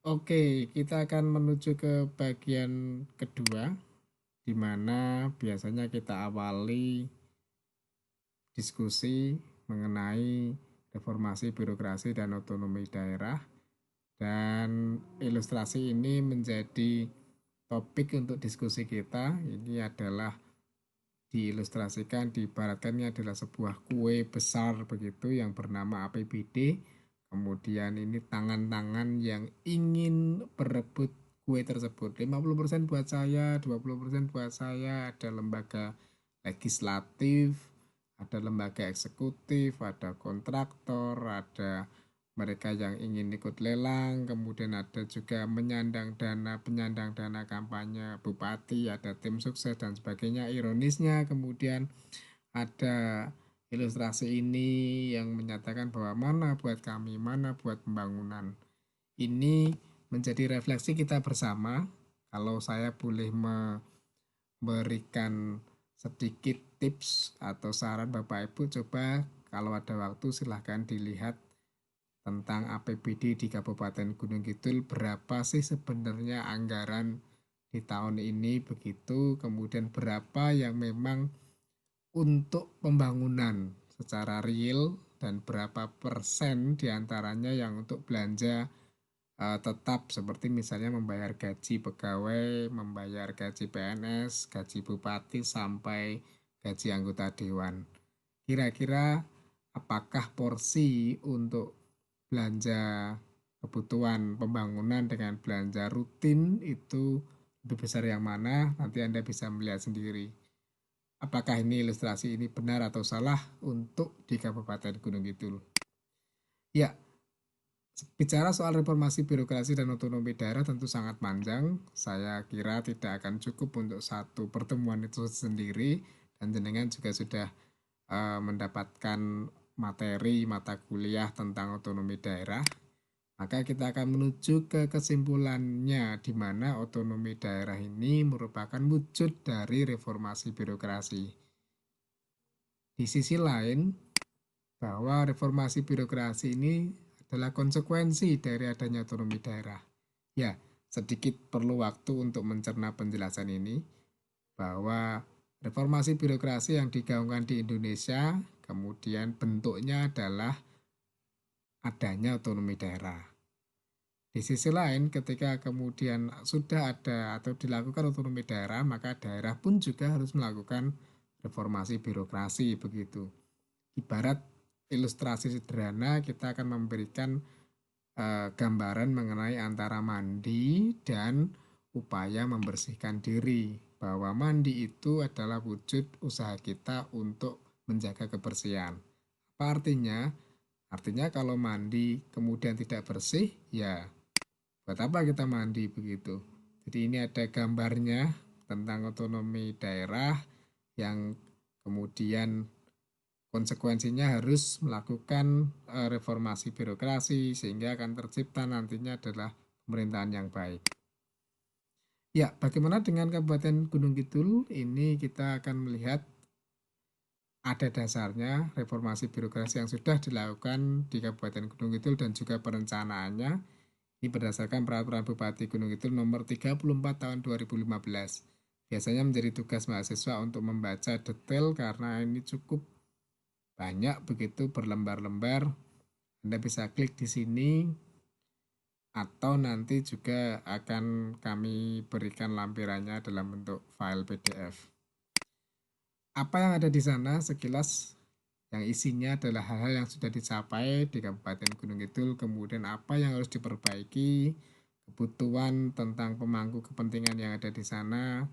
Oke, kita akan menuju ke bagian kedua, di mana biasanya kita awali diskusi mengenai reformasi birokrasi dan otonomi daerah. Dan ilustrasi ini menjadi topik untuk diskusi kita. Ini adalah diilustrasikan, diibaratkannya adalah sebuah kue besar begitu yang bernama APBD. Kemudian ini tangan-tangan yang ingin berebut kue tersebut. 50% buat saya, 20% buat saya. Ada lembaga legislatif, ada lembaga eksekutif, ada kontraktor, ada mereka yang ingin ikut lelang, kemudian ada juga penyandang dana kampanye bupati, ada tim sukses dan sebagainya. Ironisnya kemudian ada ilustrasi ini yang menyatakan bahwa mana buat kami, mana buat pembangunan. Ini menjadi refleksi kita bersama. Kalau saya boleh memberikan sedikit tips atau saran Bapak Ibu, coba kalau ada waktu silahkan dilihat tentang APBD di Kabupaten Gunung Kidul, berapa sih sebenarnya anggaran di tahun ini begitu, kemudian berapa yang memang untuk pembangunan secara real dan berapa persen diantaranya yang untuk belanja tetap seperti misalnya membayar gaji pegawai, membayar gaji PNS, gaji bupati sampai gaji anggota dewan. Kira-kira apakah porsi untuk belanja kebutuhan pembangunan dengan belanja rutin itu lebih besar yang mana? Nanti Anda bisa melihat sendiri. Apakah ini ilustrasi ini benar atau salah untuk di Kabupaten Gunung Kidul? Ya, bicara soal reformasi birokrasi dan otonomi daerah tentu sangat panjang. Saya kira tidak akan cukup untuk satu pertemuan itu sendiri dan jenengan juga sudah mendapatkan materi mata kuliah tentang otonomi daerah. Maka kita akan menuju ke kesimpulannya di mana otonomi daerah ini merupakan wujud dari reformasi birokrasi. Di sisi lain, bahwa reformasi birokrasi ini adalah konsekuensi dari adanya otonomi daerah. Ya, sedikit perlu waktu untuk mencerna penjelasan ini, bahwa reformasi birokrasi yang digaungkan di Indonesia, kemudian bentuknya adalah adanya otonomi daerah. Di sisi lain, ketika kemudian sudah ada atau dilakukan otonomi daerah, maka daerah pun juga harus melakukan reformasi birokrasi begitu. Ibarat ilustrasi sederhana, kita akan memberikan gambaran mengenai antara mandi dan upaya membersihkan diri. Bahwa mandi itu adalah wujud usaha kita untuk menjaga kebersihan. Apa artinya? Artinya kalau mandi kemudian tidak bersih, ya buat apa kita mandi begitu. Jadi ini ada gambarnya tentang otonomi daerah yang kemudian konsekuensinya harus melakukan reformasi birokrasi sehingga akan tercipta nantinya adalah pemerintahan yang baik. Ya, bagaimana dengan Kabupaten Gunung Kidul? Ini kita akan melihat ada dasarnya reformasi birokrasi yang sudah dilakukan di Kabupaten Gunung Kidul dan juga perencanaannya. Ini berdasarkan Peraturan Bupati Gunung Kidul nomor 34 tahun 2015. Biasanya menjadi tugas mahasiswa untuk membaca detail karena ini cukup banyak begitu berlembar-lembar. Anda bisa klik di sini atau nanti juga akan kami berikan lampirannya dalam bentuk file PDF. Apa yang ada di sana sekilas yang isinya adalah hal-hal yang sudah dicapai di Kabupaten Gunung Kidul, kemudian apa yang harus diperbaiki, kebutuhan tentang pemangku kepentingan yang ada di sana,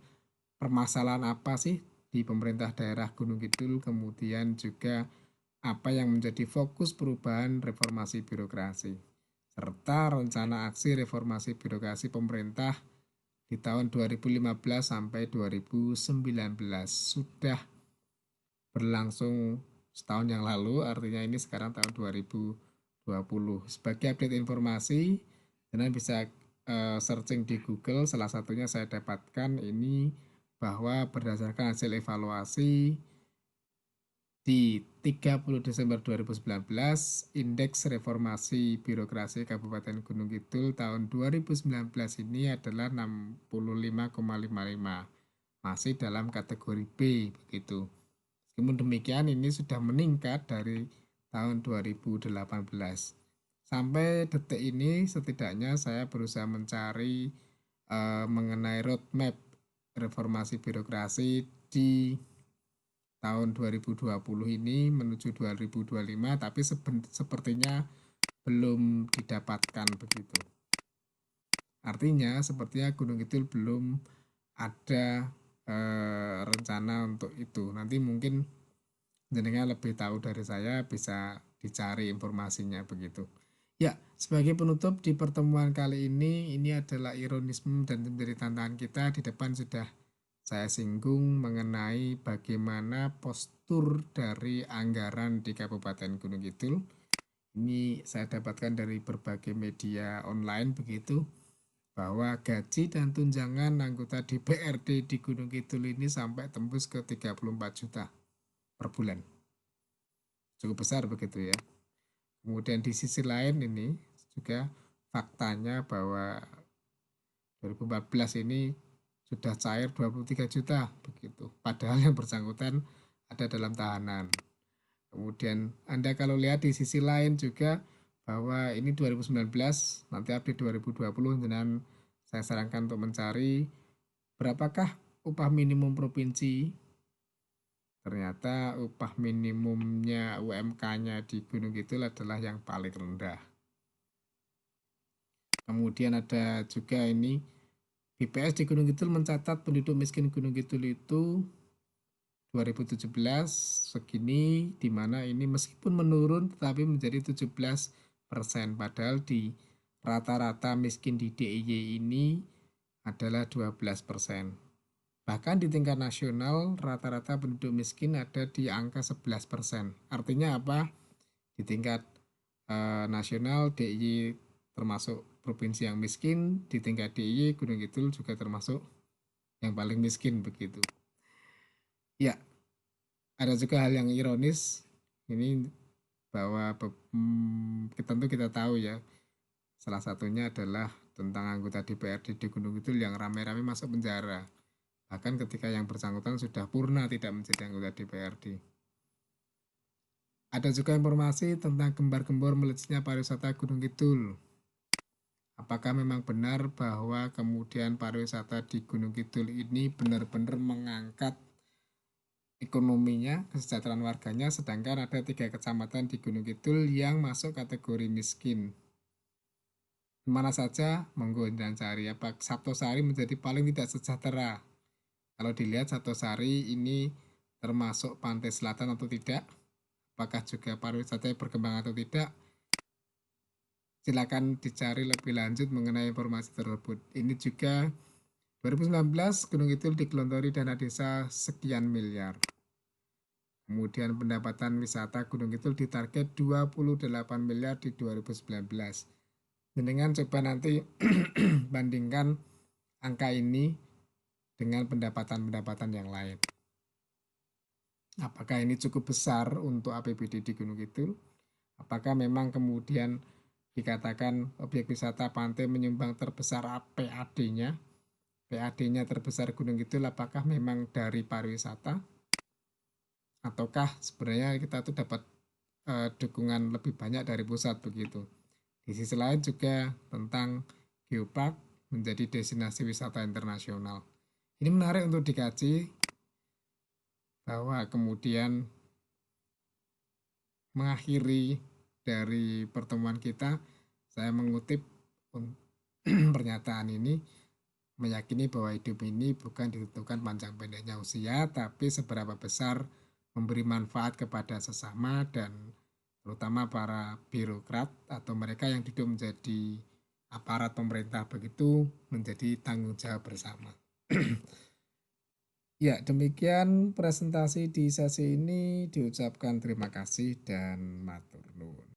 permasalahan apa sih di pemerintah daerah Gunung Kidul, kemudian juga apa yang menjadi fokus perubahan reformasi birokrasi, serta rencana aksi reformasi birokrasi pemerintah di tahun 2015 sampai 2019. Sudah berlangsung setahun yang lalu, artinya ini sekarang tahun 2020. Sebagai update informasi, kalian bisa searching di Google, salah satunya saya dapatkan ini bahwa berdasarkan hasil evaluasi Di 30 Desember 2019, Indeks Reformasi Birokrasi Kabupaten Gunung Kidul tahun 2019 ini adalah 65,55. Masih dalam kategori B begitu. Meskipun demikian ini sudah meningkat dari tahun 2018. Sampai detik ini setidaknya saya berusaha mencari mengenai roadmap reformasi birokrasi di tahun 2020 ini menuju 2025, tapi sepertinya belum didapatkan begitu. Artinya sepertinya Gunung Kidul belum ada rencana untuk itu. Nanti mungkin jenengan lebih tahu dari saya, bisa dicari informasinya begitu. Ya, sebagai penutup di pertemuan kali ini adalah ironisme dan menjadi tantangan kita. Di depan sudah saya singgung mengenai bagaimana postur dari anggaran di Kabupaten Gunung Kidul. Ini saya dapatkan dari berbagai media online begitu, bahwa gaji dan tunjangan anggota DPRD di Gunung Kidul ini sampai tembus ke 34 juta per bulan. Cukup besar begitu ya. Kemudian di sisi lain ini juga faktanya bahwa 2014 ini sudah cair 23 juta begitu. Padahal yang bersangkutan ada dalam tahanan. Kemudian Anda kalau lihat di sisi lain juga bahwa ini 2019, nanti update 2020, dan saya sarankan untuk mencari berapakah upah minimum provinsi. Ternyata upah minimumnya UMK-nya di Gunung Kidul adalah yang paling rendah. Kemudian ada juga ini BPS di Gunung Kidul mencatat penduduk miskin Gunung Kidul itu 2017 segini, di mana ini meskipun menurun tetapi menjadi 17%, padahal di rata-rata miskin di DIY ini adalah 12%. Bahkan di tingkat nasional rata-rata penduduk miskin ada di angka 11%. Artinya apa? Di tingkat nasional DIY termasuk provinsi yang miskin, di tingkat DIY Gunung Kidul juga termasuk yang paling miskin begitu. Ya, ada juga hal yang ironis ini, bahwa tentu kita tahu ya, salah satunya adalah tentang anggota DPRD di Gunung Kidul yang rame-rame masuk penjara, bahkan ketika yang bersangkutan sudah purna tidak menjadi anggota DPRD. Ada juga informasi tentang gembar-gembor meledaknya pariwisata Gunung Kidul. Apakah memang benar bahwa kemudian pariwisata di Gunung Kidul ini benar-benar mengangkat ekonominya, kesejahteraan warganya, sedangkan ada 3 kecamatan di Gunung Kidul yang masuk kategori miskin. Mana saja, monggo dan cari. Apa Saptosari menjadi paling tidak sejahtera? Kalau dilihat Saptosari ini termasuk pantai selatan atau tidak? Apakah juga pariwisata berkembang atau tidak? Silakan dicari lebih lanjut mengenai informasi tersebut. Ini juga 2019 Gunung Kidul digelontori dana desa sekian miliar. Kemudian pendapatan wisata Gunung Kidul ditarget 28 miliar di 2019. Dengan coba nanti bandingkan angka ini dengan pendapatan-pendapatan yang lain. Apakah ini cukup besar untuk APBD di Gunung Kidul? Apakah memang kemudian dikatakan objek wisata pantai menyumbang terbesar PAD-nya? PAD-nya terbesar Gunung Kidul, apakah memang dari pariwisata? Ataukah sebenarnya kita tuh dapat dukungan lebih banyak dari pusat begitu? Di sisi lain juga tentang geopark menjadi destinasi wisata internasional. Ini menarik untuk dikaji, bahwa kemudian mengakhiri dari pertemuan kita, saya mengutip pernyataan ini, meyakini bahwa hidup ini bukan ditentukan panjang pendeknya usia, tapi seberapa besar memberi manfaat kepada sesama dan terutama para birokrat atau mereka yang duduk menjadi aparat pemerintah begitu, menjadi tanggung jawab bersama. Ya, demikian presentasi di sesi ini, diucapkan terima kasih dan matur nuwun.